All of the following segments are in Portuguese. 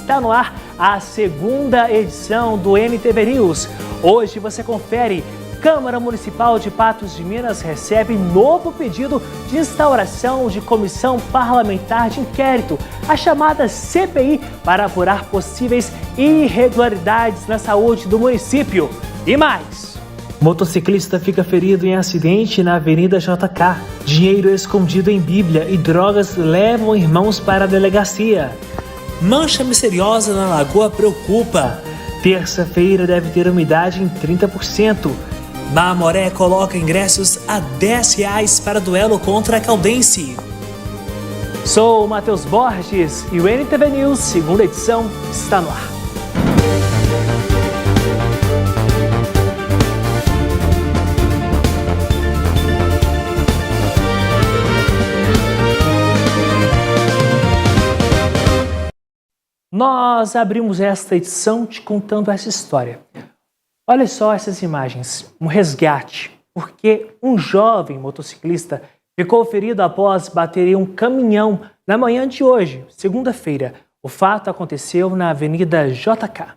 está no ar a segunda edição do NTV News. Hoje você confere: Câmara Municipal de Patos de Minas recebe novo pedido de instauração de comissão parlamentar de inquérito, a chamada CPI, para apurar possíveis irregularidades na saúde do município. E mais: motociclista fica ferido em acidente na Avenida JK. Dinheiro escondido em Bíblia e drogas levam irmãos para a delegacia. Mancha misteriosa na lagoa preocupa. Terça-feira deve ter umidade em 30%. Mamoré coloca ingressos a R$10 para duelo contra a Caldense. Sou o Matheus Borges e o NTV News, segunda edição, está no ar. Nós abrimos esta edição te contando essa história. Olha só essas imagens, um resgate, porque um jovem motociclista ficou ferido após bater em um caminhão na manhã de hoje, segunda-feira. O fato aconteceu na Avenida JK.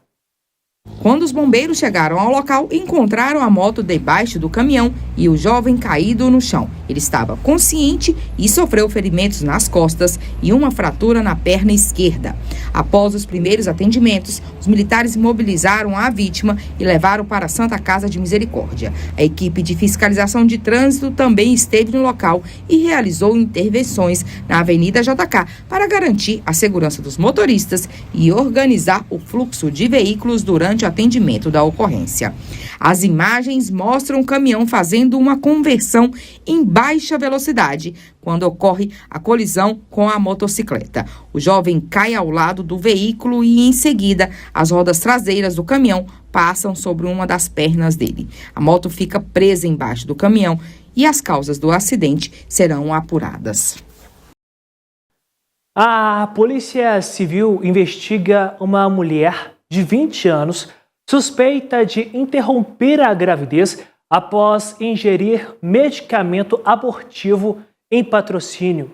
Quando os bombeiros chegaram ao local, encontraram a moto debaixo do caminhão e o jovem caído no chão. Ele estava consciente e sofreu ferimentos nas costas e uma fratura na perna esquerda. Após os primeiros atendimentos, os militares mobilizaram a vítima e levaram para a Santa Casa de Misericórdia. A equipe de fiscalização de trânsito também esteve no local e realizou intervenções na Avenida JK para garantir a segurança dos motoristas e organizar o fluxo de veículos durante o atendimento da ocorrência. As imagens mostram o caminhão fazendo uma conversão em baixa velocidade quando ocorre a colisão com a motocicleta. O jovem cai ao lado do veículo e, em seguida, as rodas traseiras do caminhão passam sobre uma das pernas dele. A moto fica presa embaixo do caminhão e as causas do acidente serão apuradas. A Polícia Civil investiga uma mulher de 20 anos suspeita de interromper a gravidez após ingerir medicamento abortivo em Patrocínio.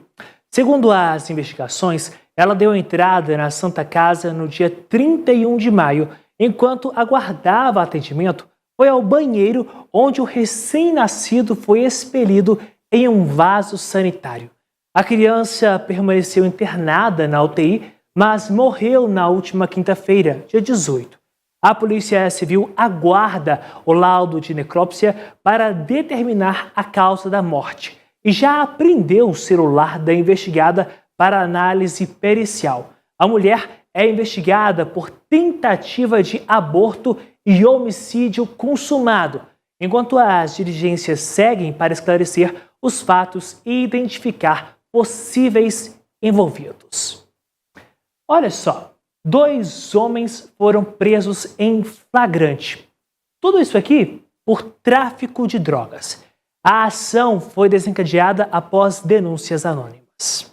Segundo as investigações, ela deu entrada na Santa Casa no dia 31 de maio. Enquanto aguardava atendimento, foi ao banheiro onde o recém-nascido foi expelido em um vaso sanitário. A criança permaneceu internada na UTI, mas morreu na última quinta-feira, dia 18. A Polícia Civil aguarda o laudo de necrópsia para determinar a causa da morte e já apreendeu o celular da investigada para análise pericial. A mulher é investigada por tentativa de aborto e homicídio consumado, enquanto as diligências seguem para esclarecer os fatos e identificar possíveis envolvidos. Olha só, 2 homens foram presos em flagrante. Tudo isso aqui por tráfico de drogas. A ação foi desencadeada após denúncias anônimas.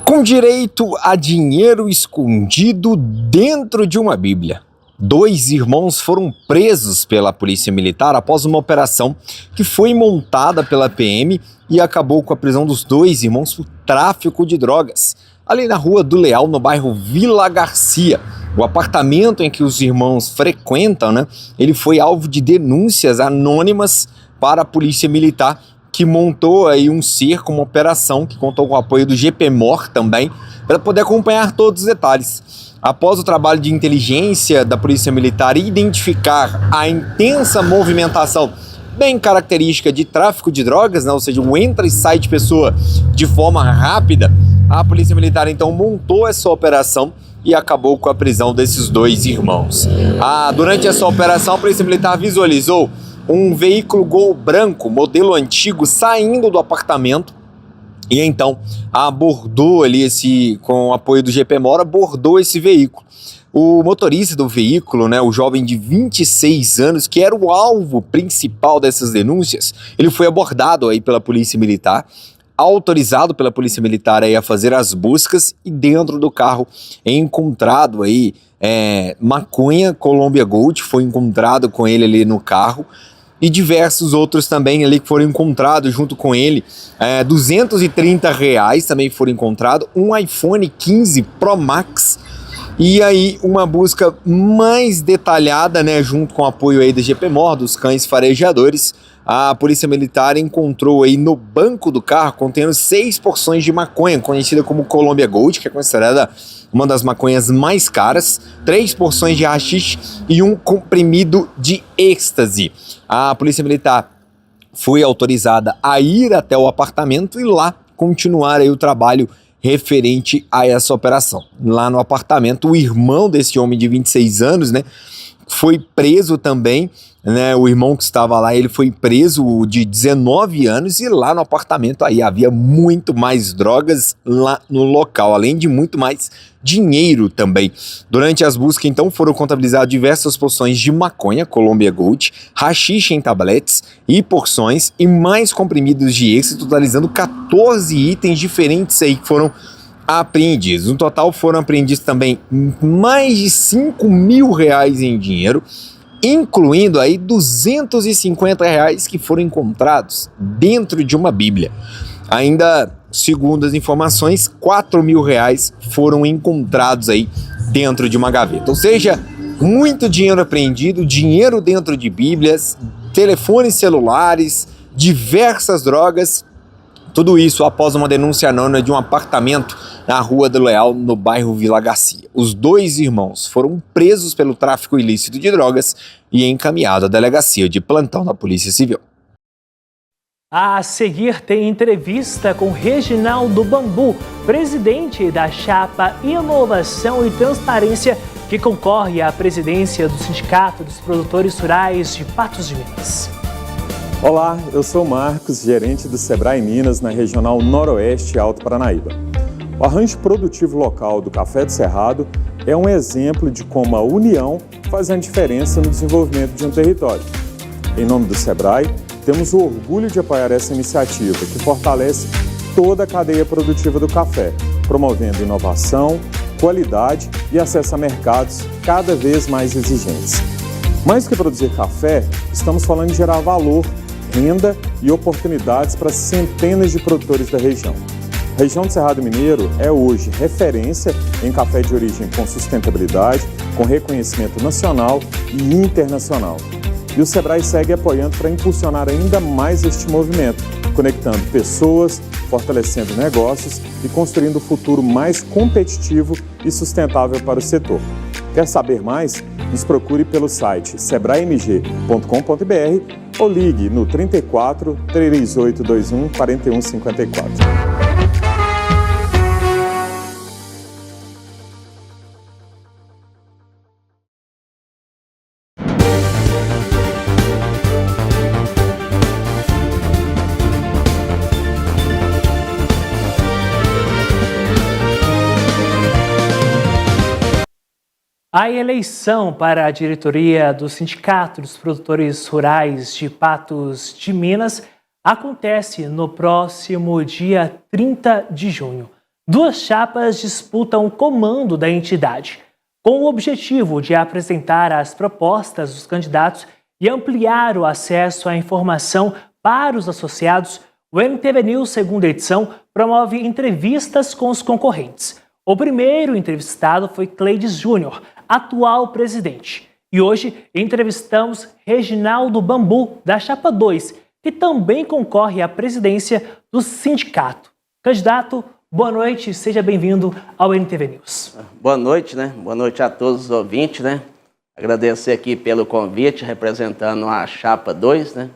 Com direito a dinheiro escondido dentro de uma Bíblia, 2 irmãos foram presos pela Polícia Militar após uma operação que foi montada pela PM e acabou com a prisão dos 2 irmãos por tráfico de drogas, ali na Rua do Leal, no bairro Vila Garcia. O apartamento em que os irmãos frequentam, ele foi alvo de denúncias anônimas para a Polícia Militar, que montou aí um cerco, uma operação que contou com o apoio do GPMOR também, para poder acompanhar todos os detalhes. Após o trabalho de inteligência da Polícia Militar identificar a intensa movimentação bem característica de tráfico de drogas, ou seja, o entra e sai de pessoa de forma rápida, a Polícia Militar então montou essa operação e acabou com a prisão desses 2 irmãos. Durante essa operação, a Polícia Militar visualizou um veículo Gol branco, modelo antigo, saindo do apartamento e então abordou ali com o apoio do GPMOR, abordou esse veículo. O motorista do veículo, o jovem de 26 anos, que era o alvo principal dessas denúncias, ele foi abordado aí pela Polícia Militar, autorizado pela Polícia Militar aí a fazer as buscas, e dentro do carro é encontrado aí maconha Columbia Gold, foi encontrado com ele ali no carro, e diversos outros também ali que foram encontrados junto com ele. R$230 também foram encontrados, um iPhone 15 Pro Max E aí uma busca mais detalhada, né, junto com o apoio aí da GPMOR, dos cães farejadores, a Polícia Militar encontrou aí no banco do carro contendo 6 porções de maconha, conhecida como Colombia Gold, que é considerada uma das maconhas mais caras, 3 porções de haxixe e um comprimido de êxtase. A Polícia Militar foi autorizada a ir até o apartamento e lá continuar aí o trabalho referente a essa operação. Lá no apartamento, o irmão desse homem de 26 anos, né, foi preso também, né, o irmão que estava lá, ele foi preso de 19 anos e lá no apartamento aí havia muito mais drogas lá no local, além de muito mais dinheiro também. Durante as buscas, então, foram contabilizadas diversas porções de maconha, Colombia Gold, haxixe em tabletes e porções e mais comprimidos de êxtase, totalizando 14 itens diferentes aí que foram apreendidos. No total foram apreendidos também mais de R$5 mil em dinheiro, incluindo aí R$250 que foram encontrados dentro de uma Bíblia. Ainda, segundo as informações, R$4 mil foram encontrados aí dentro de uma gaveta. Ou seja, muito dinheiro apreendido, dinheiro dentro de Bíblias, telefones celulares, diversas drogas. Tudo isso após uma denúncia anônima de um apartamento na Rua do Leal, no bairro Vila Garcia. Os 2 irmãos foram presos pelo tráfico ilícito de drogas e encaminhados à delegacia de plantão da Polícia Civil. A seguir tem entrevista com Reginaldo Bambu, presidente da chapa Inovação e Transparência, que concorre à presidência do Sindicato dos Produtores Rurais de Patos de Minas. Olá, eu sou o Marcos, gerente do Sebrae Minas na Regional Noroeste Alto Paranaíba. O arranjo produtivo local do Café do Cerrado é um exemplo de como a união faz a diferença no desenvolvimento de um território. Em nome do Sebrae, temos o orgulho de apoiar essa iniciativa que fortalece toda a cadeia produtiva do café, promovendo inovação, qualidade e acesso a mercados cada vez mais exigentes. Mais do que produzir café, estamos falando de gerar valor, renda e oportunidades para centenas de produtores da região. A região do Cerrado Mineiro é hoje referência em café de origem com sustentabilidade, com reconhecimento nacional e internacional. E o Sebrae segue apoiando para impulsionar ainda mais este movimento, conectando pessoas, fortalecendo negócios e construindo um futuro mais competitivo e sustentável para o setor. Quer saber mais? Nos procure pelo site sebraemg.com.br ou ligue no 34 3821 4154. A eleição para a diretoria do Sindicato dos Produtores Rurais de Patos de Minas acontece no próximo dia 30 de junho. 2 chapas disputam o comando da entidade, com o objetivo de apresentar as propostas dos candidatos e ampliar o acesso à informação para os associados. O NTV News, segunda edição, promove entrevistas com os concorrentes. O primeiro entrevistado foi Cleides Júnior, atual presidente. E hoje entrevistamos Reginaldo Bambu, da Chapa 2, que também concorre à presidência do sindicato. Candidato, boa noite, seja bem-vindo ao NTV News. Boa noite, né? Boa noite a todos os ouvintes, né? Agradecer aqui pelo convite, representando a Chapa 2, né?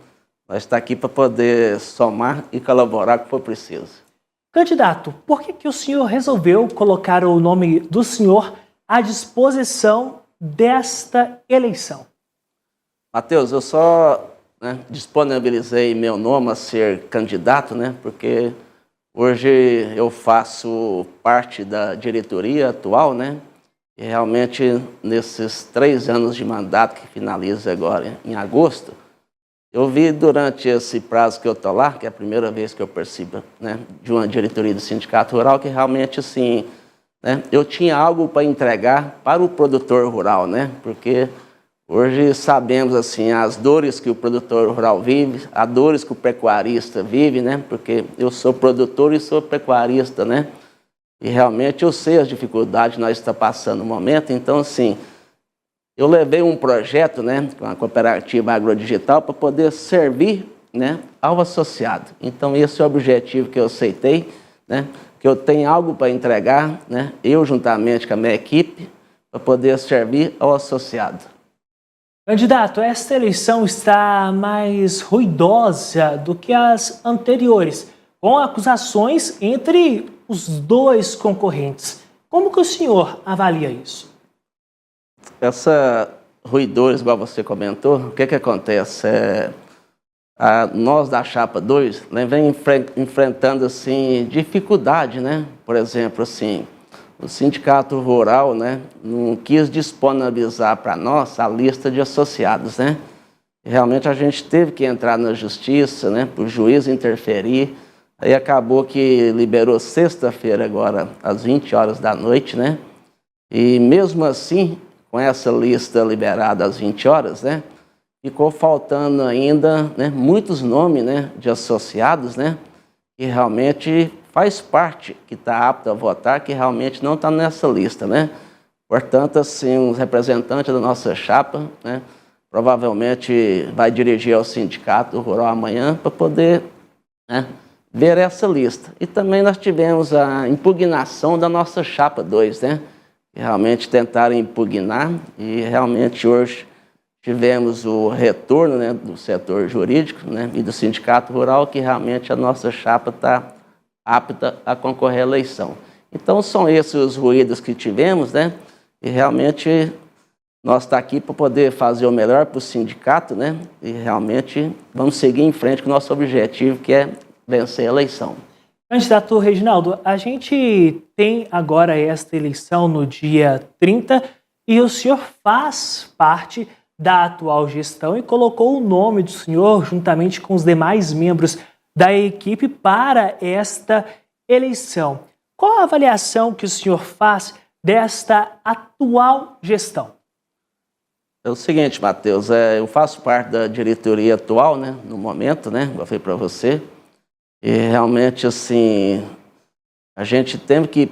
Nós estamos aqui para poder somar e colaborar com o que for preciso. Candidato, por que o senhor resolveu colocar o nome do senhor à disposição desta eleição? Matheus, eu só disponibilizei meu nome a ser candidato, né? Porque hoje eu faço parte da diretoria atual, né? E realmente nesses 3 anos de mandato que finaliza agora em agosto, eu vi durante esse prazo que eu estou lá, que é a primeira vez que eu percebo, né, de uma diretoria do Sindicato Rural, que realmente, assim, né, eu tinha algo para entregar para o produtor rural, né, porque hoje sabemos, assim, as dores que o produtor rural vive, as dores que o pecuarista vive, né, porque eu sou produtor e sou pecuarista, né, E realmente eu sei as dificuldades que nós estamos passando no momento. Então, assim, eu levei um projeto, né, com a cooperativa agrodigital para poder servir, né, ao associado. Então, esse é o objetivo que eu aceitei, né, que eu tenho algo para entregar, né, eu juntamente com a minha equipe, para poder servir ao associado. Candidato, esta eleição está mais ruidosa do que as anteriores, com acusações entre os dois concorrentes. Como que o senhor avalia isso? Essa ruidores, igual você comentou, o que acontece? Nós da Chapa 2, né, vem enfrentando assim, dificuldade, né? Por exemplo, assim, o Sindicato Rural, né, não quis disponibilizar para nós a lista de associados, né? Realmente a gente teve que entrar na justiça, né, para o juiz interferir. Aí acabou que liberou sexta-feira agora, às 20 horas da noite, né? E mesmo assim, com essa lista liberada às 20 horas, né, ficou faltando ainda, né, muitos nomes, né, de associados, né, que realmente faz parte, que está apto a votar, que realmente não está nessa lista, né? Portanto, assim, os representantes da nossa chapa, né, provavelmente vai dirigir ao Sindicato Rural amanhã para poder, né, ver essa lista. E também nós tivemos a impugnação da nossa Chapa 2, né? Que realmente tentaram impugnar e realmente hoje tivemos o retorno, né, do setor jurídico, né, e do Sindicato Rural, que realmente a nossa chapa está apta a concorrer à eleição. Então são esses os ruídos que tivemos, né? E realmente nós estamos aqui para poder fazer o melhor para o sindicato, né? E realmente vamos seguir em frente com o nosso objetivo, que é vencer a eleição. Candidato Reginaldo, a gente tem agora esta eleição no dia 30 e o senhor faz parte da atual gestão e colocou o nome do senhor juntamente com os demais membros da equipe para esta eleição. Qual a avaliação que o senhor faz desta atual gestão? É o seguinte, Matheus, eu faço parte da diretoria atual, né, no momento, né, eu falei para você. E realmente, assim, a gente tem que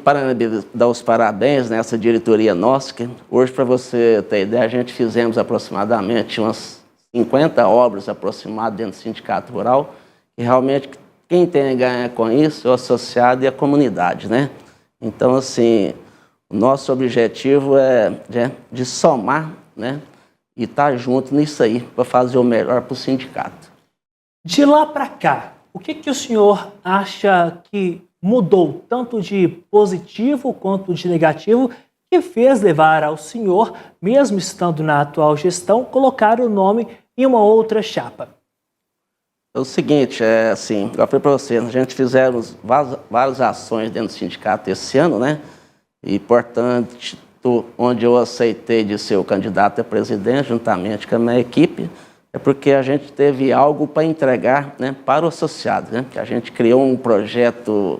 dar os parabéns nessa diretoria nossa, que hoje, para você ter ideia, a gente fizemos aproximadamente umas 50 obras aproximadas dentro do Sindicato Rural, e realmente quem tem a ganhar com isso é o associado e a comunidade, né? Então, assim, o nosso objetivo é de somar, né, e estar junto nisso aí, para fazer o melhor para o sindicato. De lá para cá, o que o senhor acha que mudou, tanto de positivo quanto de negativo, que fez levar ao senhor, mesmo estando na atual gestão, colocar o nome em uma outra chapa? É o seguinte, assim, eu falei para você, a gente fizemos várias ações dentro do sindicato esse ano, né? E, portanto, onde eu aceitei de ser o candidato a presidente, juntamente com a minha equipe, é porque a gente teve algo para entregar, né, para o associado, né? Que a gente criou um projeto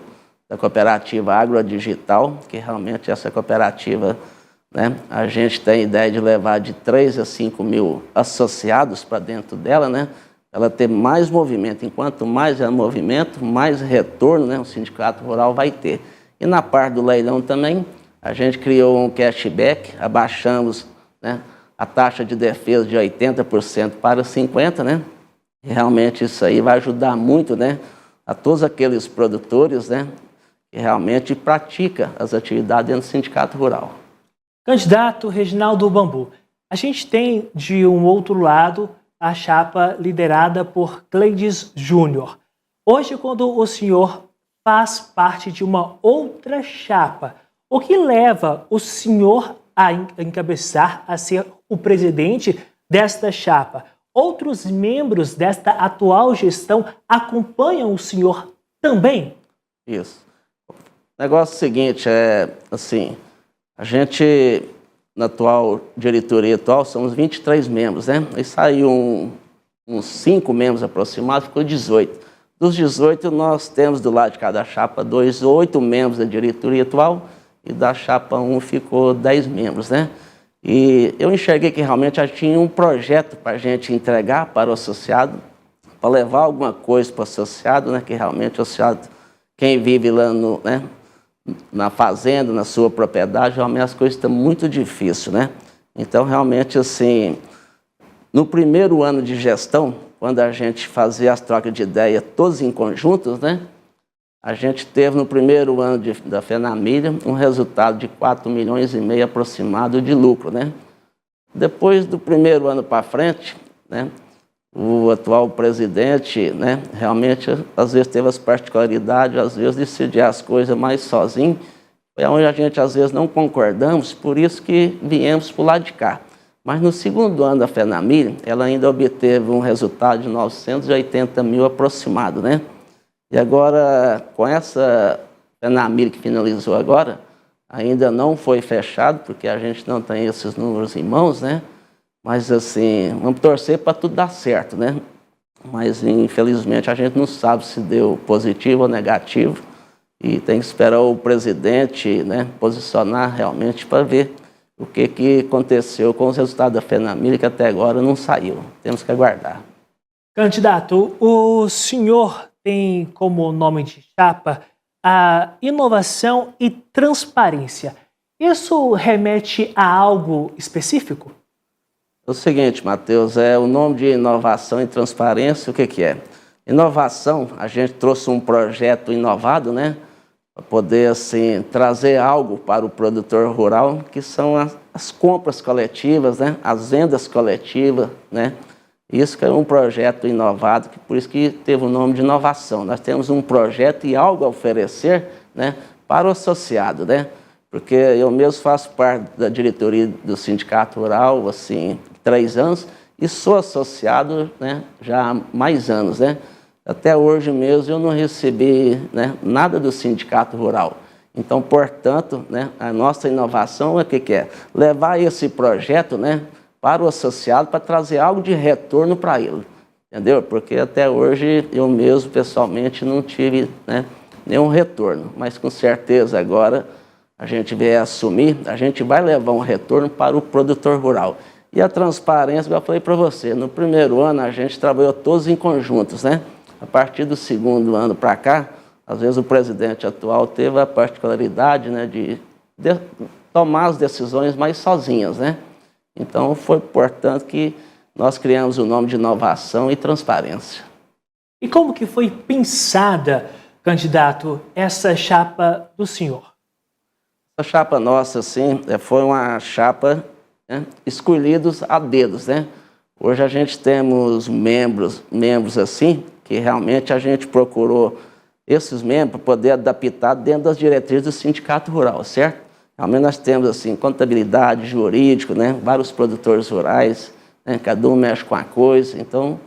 da cooperativa agrodigital, que realmente essa cooperativa, né, a gente tem a ideia de levar de 3 a 5 mil associados para dentro dela, né? Ela ter mais movimento. Enquanto mais é movimento, mais retorno, né, o Sindicato Rural vai ter. E na parte do leilão também, a gente criou um cashback, abaixamos, né, a taxa de defesa de 80% para 50%, né? E realmente isso aí vai ajudar muito, né, a todos aqueles produtores, né, que realmente praticam as atividades dentro do Sindicato Rural. Candidato Reginaldo Bambu, a gente tem de um outro lado a chapa liderada por Cleides Júnior. Hoje, quando o senhor faz parte de uma outra chapa, o que leva o senhor a encabeçar, a ser o presidente desta chapa? Outros membros desta atual gestão acompanham o senhor também? Isso. O negócio é o seguinte, assim, a gente, na atual diretoria atual, somos 23 membros, né? E saiu uns 5 membros aproximados, ficou 18. Dos 18, nós temos do lado de cada chapa 8 membros da diretoria atual, e da chapa 1 ficou 10 membros, né? E eu enxerguei que realmente já tinha um projeto para a gente entregar para o associado, para levar alguma coisa para o associado, né? Que realmente o associado, quem vive lá na fazenda, na sua propriedade, realmente as coisas estão muito difíceis, né? Então, realmente, assim, no primeiro ano de gestão, quando a gente fazia as trocas de ideia todos em conjuntos, né? A gente teve no primeiro ano da Fenamilha um resultado de 4,5 milhões aproximado de lucro, né? Depois do primeiro ano para frente, né? O atual presidente, né? Realmente, às vezes teve as particularidades, às vezes decidir as coisas mais sozinho, foi onde a gente às vezes não concordamos, por isso que viemos para o lado de cá. Mas no segundo ano da Fenamilha, ela ainda obteve um resultado de 980 mil aproximado, né? E agora, com essa Fenamilha que finalizou agora, ainda não foi fechado, porque a gente não tem esses números em mãos, né? Mas, assim, vamos torcer para tudo dar certo, né? Mas, infelizmente, a gente não sabe se deu positivo ou negativo. E tem que esperar o presidente, né, posicionar realmente para ver o que aconteceu com os resultados da Fenamilha, que até agora não saiu. Temos que aguardar. Candidato, o senhor tem como nome de chapa a inovação e transparência. Isso remete a algo específico? É o seguinte, Matheus, o nome de inovação e transparência, o que é? Inovação, a gente trouxe um projeto inovado, né? Para poder, assim, trazer algo para o produtor rural, que são as compras coletivas, né? As vendas coletivas, né? Isso que é um projeto inovado, que por isso que teve o nome de inovação. Nós temos um projeto e algo a oferecer, né, para o associado, né? Porque eu mesmo faço parte da diretoria do Sindicato Rural, assim, 3 anos, e sou associado, né, já há mais anos, né? Até hoje mesmo eu não recebi, né, nada do Sindicato Rural. Então, portanto, né, a nossa inovação é o que é? Levar esse projeto, né, para o associado, para trazer algo de retorno para ele, entendeu? Porque até hoje eu mesmo, pessoalmente, não tive, né, nenhum retorno, mas com certeza agora a gente vai assumir, a gente vai levar um retorno para o produtor rural. E a transparência, como eu falei para você, no primeiro ano a gente trabalhou todos em conjuntos, né? A partir do segundo ano para cá, às vezes o presidente atual teve a particularidade, né, de tomar as decisões mais sozinhas, né? Então, foi importante que nós criamos o nome de inovação e transparência. E como que foi pensada, candidato, essa chapa do senhor? A chapa nossa, assim, foi uma chapa, né, escolhidos a dedos, né? Hoje a gente temos membros assim, que realmente a gente procurou esses membros para poder adaptar dentro das diretrizes do Sindicato Rural, certo? Realmente nós temos, assim, contabilidade, jurídico, né? Vários produtores rurais, né? Cada um mexe com a coisa. Então,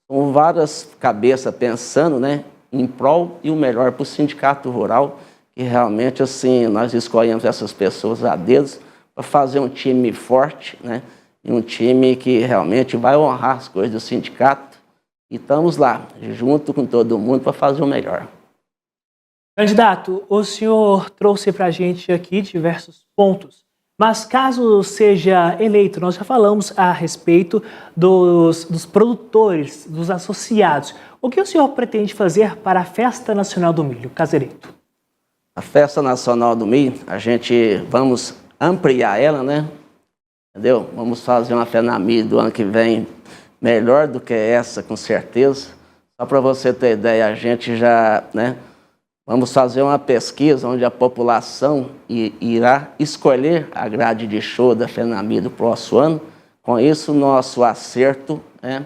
são várias cabeças pensando, né, em prol e o melhor para o Sindicato Rural, que realmente, assim, nós escolhemos essas pessoas a dedos para fazer um time forte, né? E um time que realmente vai honrar as coisas do sindicato. E estamos lá, junto com todo mundo, para fazer o melhor. Candidato, o senhor trouxe para a gente aqui diversos pontos, mas caso seja eleito, nós já falamos a respeito dos produtores, dos associados. O que o senhor pretende fazer para a Festa Nacional do Milho, caso eleito? A Festa Nacional do Milho, vamos ampliar ela, né? Entendeu? Vamos fazer uma Fenamilha do ano que vem melhor do que essa, com certeza. Só para você ter ideia, a gente já, né? Vamos fazer uma pesquisa onde a população irá escolher a grade de show da Fenamilha do próximo ano. Com isso, nosso acerto, né,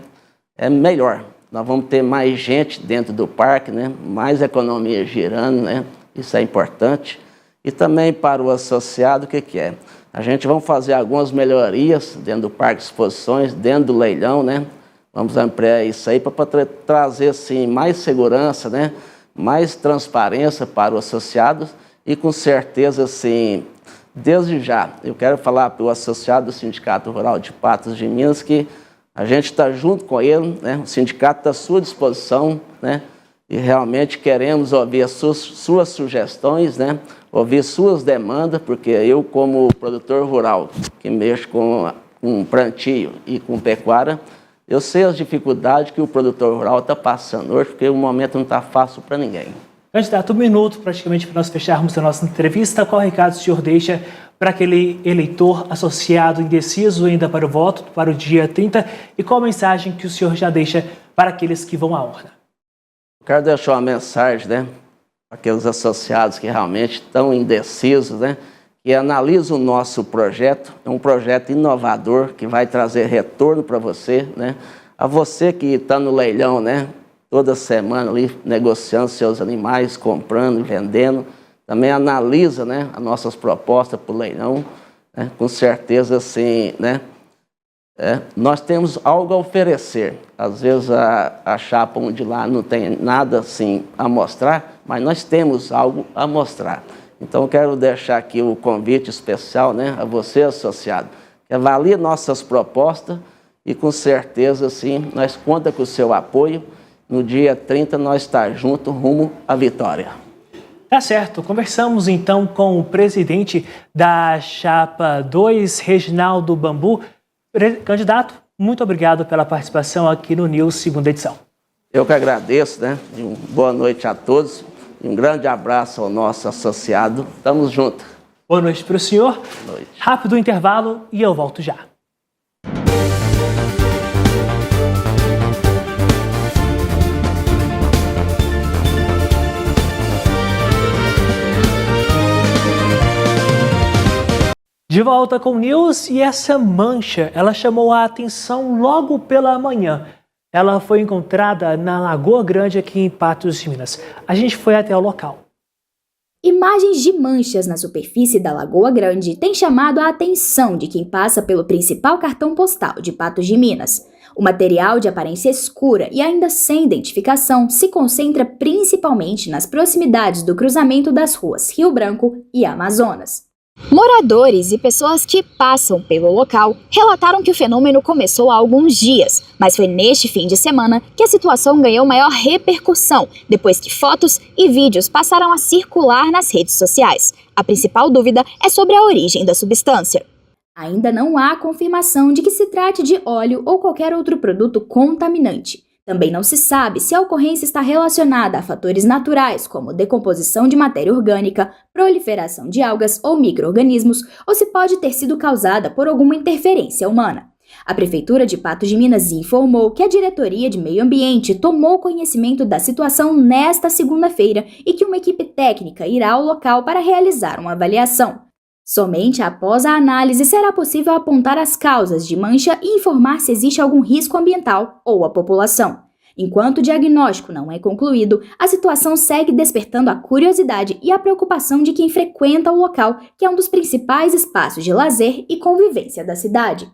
é melhor. Nós vamos ter mais gente dentro do parque, né, mais economia girando, né, isso é importante. E também para o associado, o que é? A gente vai fazer algumas melhorias dentro do parque de exposições, dentro do leilão, né? Vamos ampliar isso aí para trazer, assim, mais segurança, né? Mais transparência para os associados e, com certeza, assim, desde já, eu quero falar para o associado do Sindicato Rural de Patos de Minas que a gente está junto com ele, né? O sindicato está à sua disposição, né? E realmente queremos ouvir as suas sugestões, né? Ouvir suas demandas, porque eu, como produtor rural, que mexo com plantio e com pecuária, eu sei as dificuldades que o produtor rural está passando hoje, porque o momento não está fácil para ninguém. Candidato, um minuto praticamente para nós fecharmos a nossa entrevista. Qual recado o senhor deixa para aquele eleitor associado indeciso ainda para o voto, para o dia 30? E qual a mensagem que o senhor já deixa para aqueles que vão à urna? Quero deixar uma mensagem, para aqueles associados que realmente estão indecisos, que analisam o nosso projeto. É um projeto inovador que vai trazer retorno para você, A você que está no leilão, toda semana ali negociando seus animais, comprando e vendendo. Também analisa, as nossas propostas para o leilão. Com certeza, sim, nós temos algo a oferecer. Às vezes a chapa de lá não tem nada assim a mostrar, mas nós temos algo a mostrar. Então eu quero deixar aqui o convite especial, a você, associado, que avalie nossas propostas e com certeza, sim, nós contamos com o seu apoio. No dia 30 nós estaremos juntos rumo à vitória. Tá certo. Conversamos então com o presidente da Chapa 2, Reginaldo Bambu. Candidato, muito obrigado pela participação aqui no News Segunda Edição. Eu que agradeço, E boa noite a todos. E um grande abraço ao nosso associado. Tamo junto. Boa noite para o senhor. Boa noite. Rápido intervalo e eu volto já. De volta com o News, e essa mancha, ela chamou a atenção logo pela manhã. Ela foi encontrada na Lagoa Grande, aqui em Patos de Minas. A gente foi até o local. Imagens de manchas na superfície da Lagoa Grande têm chamado a atenção de quem passa pelo principal cartão postal de Patos de Minas. O material de aparência escura e ainda sem identificação se concentra principalmente nas proximidades do cruzamento das ruas Rio Branco e Amazonas. Moradores e pessoas que passam pelo local relataram que o fenômeno começou há alguns dias, mas foi neste fim de semana que a situação ganhou maior repercussão, depois que fotos e vídeos passaram a circular nas redes sociais. A principal dúvida é sobre a origem da substância. Ainda não há confirmação de que se trate de óleo ou qualquer outro produto contaminante. Também não se sabe se a ocorrência está relacionada a fatores naturais, como decomposição de matéria orgânica, proliferação de algas ou micro-organismos, ou se pode ter sido causada por alguma interferência humana. A Prefeitura de Patos de Minas informou que a Diretoria de Meio Ambiente tomou conhecimento da situação nesta segunda-feira e que uma equipe técnica irá ao local para realizar uma avaliação. Somente após a análise será possível apontar as causas de mancha e informar se existe algum risco ambiental ou à população. Enquanto o diagnóstico não é concluído, a situação segue despertando a curiosidade e a preocupação de quem frequenta o local, que é um dos principais espaços de lazer e convivência da cidade.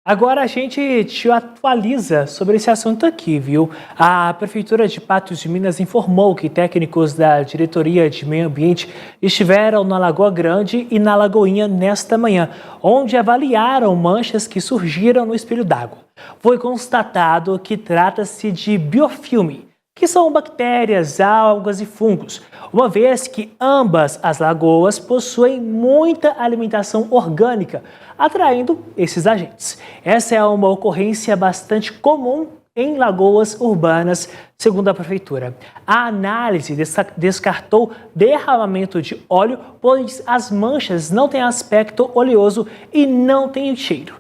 Agora a gente te atualiza sobre esse assunto aqui, viu? A Prefeitura de Patos de Minas informou que técnicos da Diretoria de Meio Ambiente estiveram na Lagoa Grande e na Lagoinha nesta manhã, onde avaliaram manchas que surgiram no espelho d'água. Foi constatado que trata-se de biofilme, que são bactérias, algas e fungos, uma vez que ambas as lagoas possuem muita alimentação orgânica, atraindo esses agentes. Essa é uma ocorrência bastante comum em lagoas urbanas, segundo a Prefeitura. A análise descartou derramamento de óleo, pois as manchas não têm aspecto oleoso e não têm cheiro.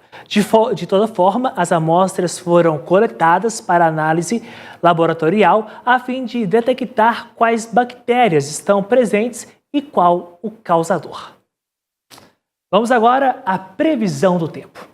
De toda forma, as amostras foram coletadas para análise laboratorial a fim de detectar quais bactérias estão presentes e qual o causador. Vamos agora à previsão do tempo.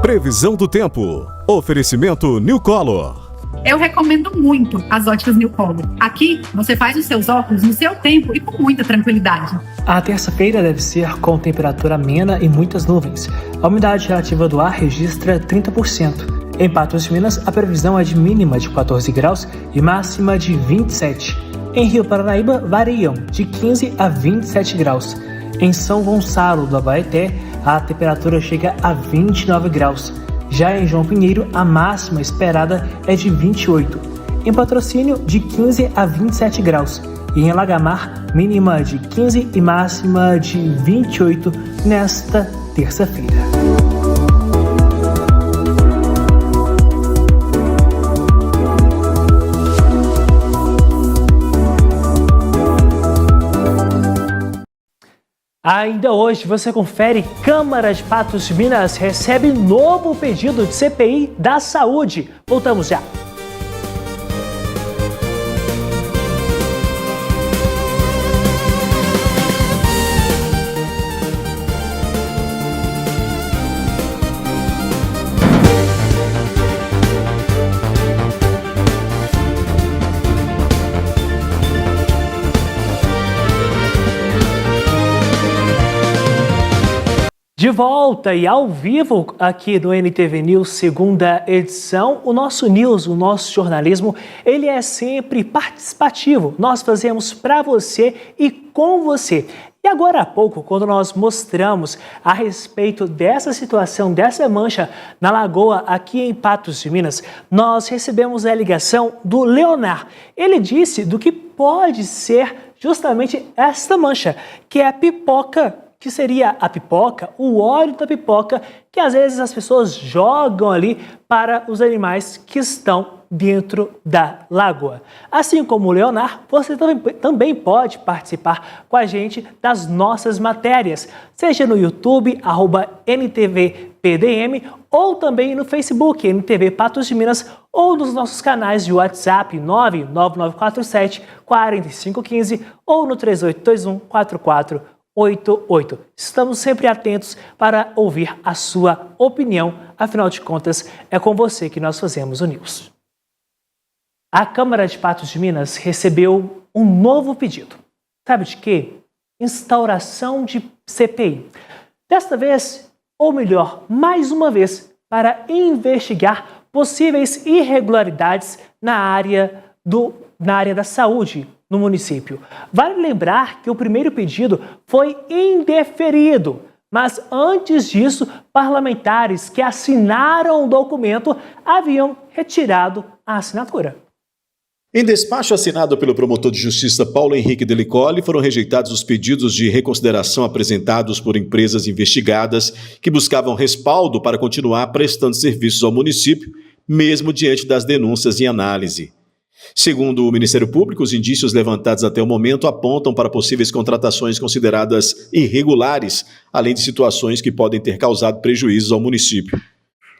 Previsão do tempo. Oferecimento New Color. Eu recomendo muito as óticas New Color. Aqui, você faz os seus óculos no seu tempo e com muita tranquilidade. A terça-feira deve ser com temperatura amena e muitas nuvens. A umidade relativa do ar registra 30%. Em Patos de Minas, a previsão é de mínima de 14 graus e máxima de 27. Em Rio Paranaíba, variam de 15 a 27 graus. Em São Gonçalo do Abaeté, a temperatura chega a 29 graus. Já em João Pinheiro, a máxima esperada é de 28. Em Patrocínio, de 15 a 27 graus. E em Lagamar, mínima de 15 e máxima de 28 nesta terça-feira. Ainda hoje você confere: Câmara de Patos de Minas recebe novo pedido de CPI da saúde. Voltamos já. De volta e ao vivo aqui no NTV News, segunda edição. O nosso news, o nosso jornalismo, ele é sempre participativo. Nós fazemos para você e com você. E agora há pouco, quando nós mostramos a respeito dessa situação, dessa mancha na lagoa aqui em Patos de Minas, nós recebemos a ligação do Leonardo. Ele disse do que pode ser justamente esta mancha, que é a pipoca, que seria a pipoca, o óleo da pipoca, que às vezes as pessoas jogam ali para os animais que estão dentro da lagoa. Assim como o Leonardo, você também pode participar com a gente das nossas matérias, seja no YouTube, @NTVPDM, ou também no Facebook, NTV Patos de Minas, ou nos nossos canais de WhatsApp 99947 4515 ou no 3821 4488. Estamos sempre atentos para ouvir a sua opinião, afinal de contas, é com você que nós fazemos o News. A Câmara de Patos de Minas recebeu um novo pedido. Sabe de quê? Instauração de CPI. Desta vez, ou melhor, mais uma vez, para investigar possíveis irregularidades na área da saúde no município. Vale lembrar que o primeiro pedido foi indeferido, mas antes disso, parlamentares que assinaram o documento haviam retirado a assinatura. Em despacho assinado pelo promotor de justiça Paulo Henrique Delicoli, foram rejeitados os pedidos de reconsideração apresentados por empresas investigadas que buscavam respaldo para continuar prestando serviços ao município, mesmo diante das denúncias em análise. Segundo o Ministério Público, os indícios levantados até o momento apontam para possíveis contratações consideradas irregulares, além de situações que podem ter causado prejuízos ao município.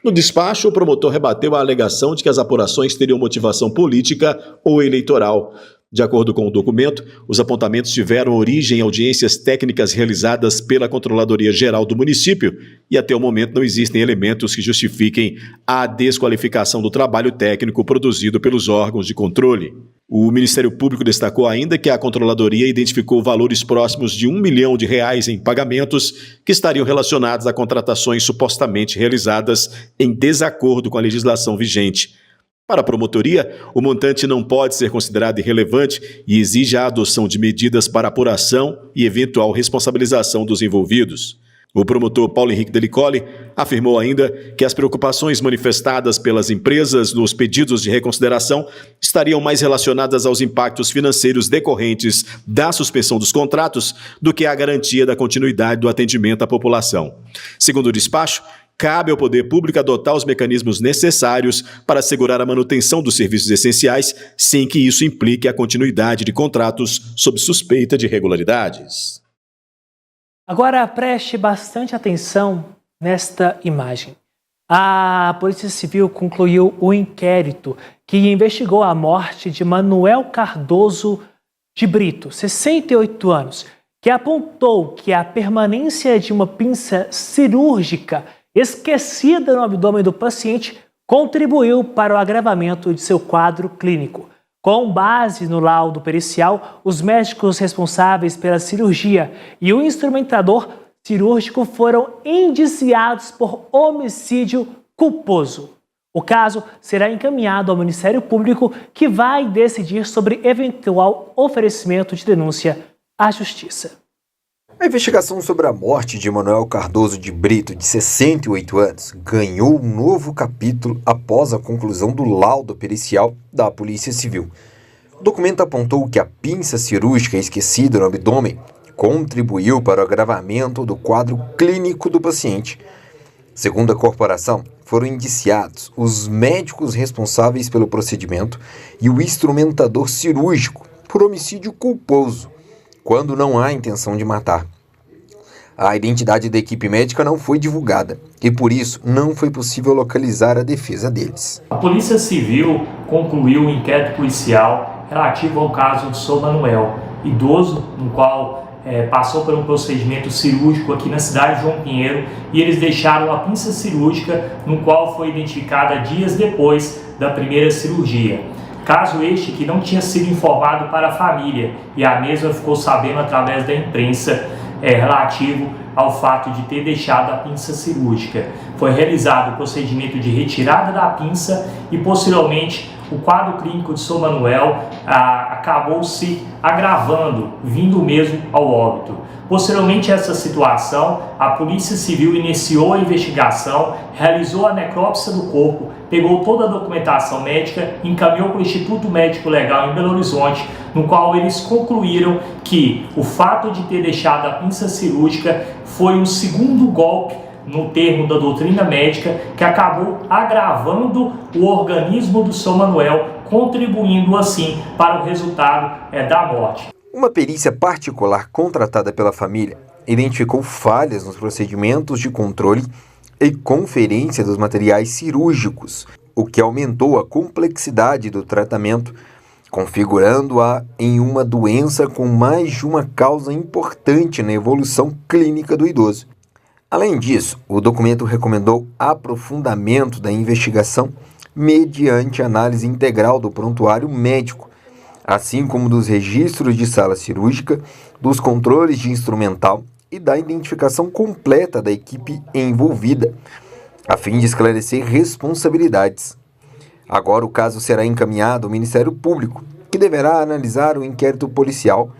No despacho, o promotor rebateu a alegação de que as apurações teriam motivação política ou eleitoral. De acordo com o documento, os apontamentos tiveram origem em audiências técnicas realizadas pela Controladoria Geral do município e até o momento não existem elementos que justifiquem a desqualificação do trabalho técnico produzido pelos órgãos de controle. O Ministério Público destacou ainda que a Controladoria identificou valores próximos de R$1 milhão em pagamentos que estariam relacionados a contratações supostamente realizadas em desacordo com a legislação vigente. Para a promotoria, o montante não pode ser considerado irrelevante e exige a adoção de medidas para apuração e eventual responsabilização dos envolvidos. O promotor Paulo Henrique Delicoli afirmou ainda que as preocupações manifestadas pelas empresas nos pedidos de reconsideração estariam mais relacionadas aos impactos financeiros decorrentes da suspensão dos contratos do que à garantia da continuidade do atendimento à população. Segundo o despacho, cabe ao poder público adotar os mecanismos necessários para assegurar a manutenção dos serviços essenciais, sem que isso implique a continuidade de contratos sob suspeita de irregularidades. Agora preste bastante atenção nesta imagem. A Polícia Civil concluiu o inquérito que investigou a morte de Manuel Cardoso de Brito, 68 anos, que apontou que a permanência de uma pinça cirúrgica esquecida no abdômen do paciente contribuiu para o agravamento de seu quadro clínico. Com base no laudo pericial, os médicos responsáveis pela cirurgia e o instrumentador cirúrgico foram indiciados por homicídio culposo. O caso será encaminhado ao Ministério Público, que vai decidir sobre eventual oferecimento de denúncia à Justiça. A investigação sobre a morte de Manuel Cardoso de Brito, de 68 anos, ganhou um novo capítulo após a conclusão do laudo pericial da Polícia Civil. O documento apontou que a pinça cirúrgica esquecida no abdômen contribuiu para o agravamento do quadro clínico do paciente. Segundo a corporação, foram indiciados os médicos responsáveis pelo procedimento e o instrumentador cirúrgico por homicídio culposo, quando não há intenção de matar. A identidade da equipe médica não foi divulgada e, por isso, não foi possível localizar a defesa deles. A Polícia Civil concluiu o inquérito policial relativo ao caso de São Manuel, idoso, no qual passou por um procedimento cirúrgico aqui na cidade de João Pinheiro, e eles deixaram a pinça cirúrgica, no qual foi identificada dias depois da primeira cirurgia. Caso este que não tinha sido informado para a família, e a mesma ficou sabendo através da imprensa relativo ao fato de ter deixado a pinça cirúrgica. Foi realizado o procedimento de retirada da pinça e, posteriormente, o quadro clínico de São Manuel acabou se agravando, vindo mesmo ao óbito. Posteriormente a essa situação, a Polícia Civil iniciou a investigação, realizou a necrópsia do corpo, pegou toda a documentação médica, encaminhou para o Instituto Médico Legal em Belo Horizonte, no qual eles concluíram que o fato de ter deixado a pinça cirúrgica foi um segundo golpe, no termo da doutrina médica, que acabou agravando o organismo do São Manuel, contribuindo assim para o resultado da morte. Uma perícia particular contratada pela família identificou falhas nos procedimentos de controle e conferência dos materiais cirúrgicos, o que aumentou a complexidade do tratamento, configurando-a em uma doença com mais de uma causa importante na evolução clínica do idoso. Além disso, o documento recomendou aprofundamento da investigação mediante análise integral do prontuário médico, assim como dos registros de sala cirúrgica, dos controles de instrumental e da identificação completa da equipe envolvida, a fim de esclarecer responsabilidades. Agora o caso será encaminhado ao Ministério Público, que deverá analisar o inquérito policial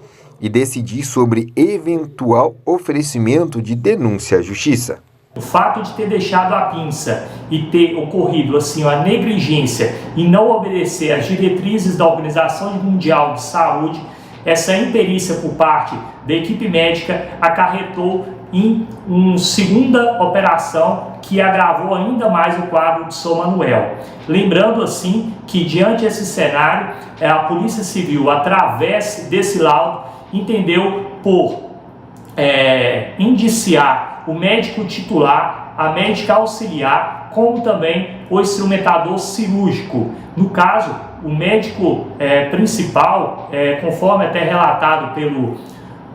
e decidir sobre eventual oferecimento de denúncia à Justiça. O fato de ter deixado a pinça e ter ocorrido assim a negligência e não obedecer às diretrizes da Organização Mundial de Saúde, essa imperícia por parte da equipe médica acarretou em uma segunda operação que agravou ainda mais o quadro de São Manuel. Lembrando assim que diante desse cenário, a Polícia Civil, através desse laudo, entendeu por indiciar o médico titular, a médica auxiliar, como também o instrumentador cirúrgico. No caso, o médico principal, conforme até relatado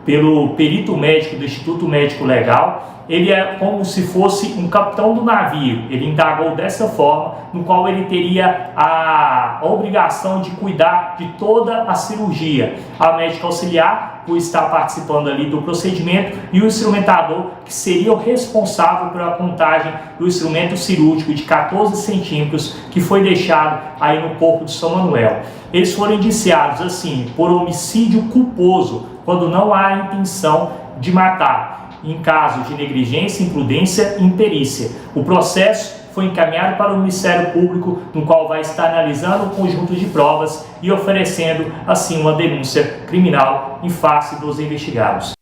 pelo perito médico do Instituto Médico Legal, ele é como se fosse um capitão do navio. Ele indagou dessa forma, no qual ele teria a obrigação de cuidar de toda a cirurgia. A médica auxiliar, por estar participando ali do procedimento, e o instrumentador, que seria o responsável pela contagem do instrumento cirúrgico de 14 centímetros que foi deixado aí no corpo de São Manuel. Eles foram indiciados assim por homicídio culposo, quando não há intenção de matar, em caso de negligência, imprudência e imperícia. O processo foi encaminhado para o Ministério Público, no qual vai estar analisando o conjunto de provas e oferecendo, assim, uma denúncia criminal em face dos investigados.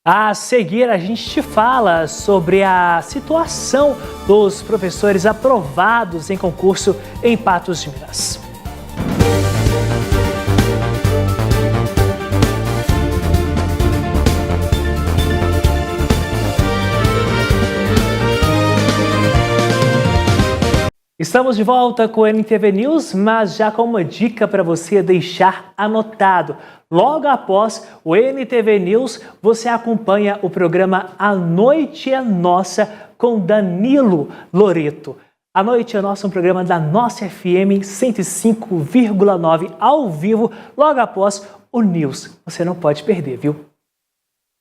A seguir, a gente te fala sobre a situação dos professores aprovados em concurso em Patos de Minas. Estamos de volta com o NTV News, mas já com uma dica para você deixar anotado. Logo após o NTV News, você acompanha o programa A Noite é Nossa com Danilo Loreto. A Noite é Nossa é um programa da Nossa FM 105,9 ao vivo, logo após o News. Você não pode perder, viu?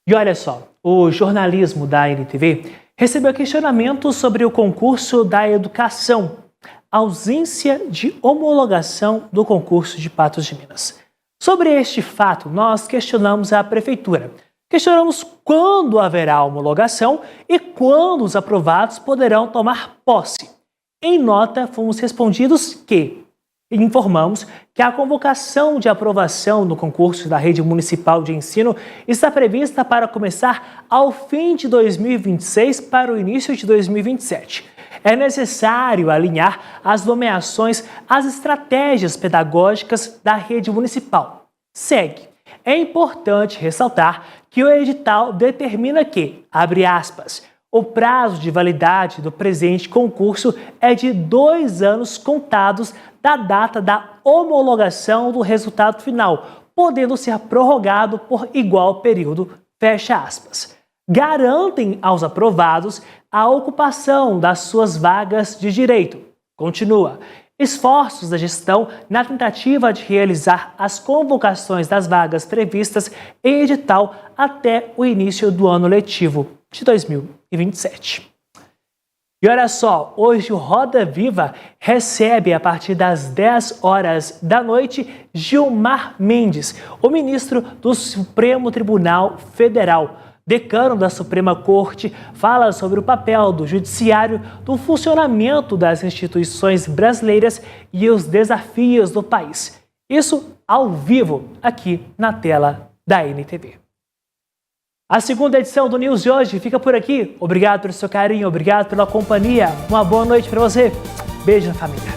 E olha só, o jornalismo da NTV recebeu questionamentos sobre o concurso da educação. Ausência de homologação do concurso de Patos de Minas. Sobre este fato, nós questionamos a Prefeitura. Questionamos quando haverá homologação e quando os aprovados poderão tomar posse. Em nota, fomos respondidos que informamos que a convocação de aprovação no concurso da Rede Municipal de Ensino está prevista para começar ao fim de 2026 para o início de 2027. É necessário alinhar as nomeações às estratégias pedagógicas da rede municipal. Segue. É importante ressaltar que o edital determina que, abre aspas, o prazo de validade do presente concurso é de 2 anos contados da data da homologação do resultado final, podendo ser prorrogado por igual período, fecha aspas. Garantem aos aprovados a ocupação das suas vagas de direito. Continua. Esforços da gestão na tentativa de realizar as convocações das vagas previstas em edital até o início do ano letivo de 2027. E olha só, hoje o Roda Viva recebe a partir das 10 horas da noite Gilmar Mendes, o ministro do Supremo Tribunal Federal. Decano da Suprema Corte fala sobre o papel do judiciário, do funcionamento das instituições brasileiras e os desafios do país. Isso ao vivo, aqui na tela da NTV. A segunda edição do News de hoje fica por aqui. Obrigado pelo seu carinho, obrigado pela companhia. Uma boa noite para você. Beijo na família.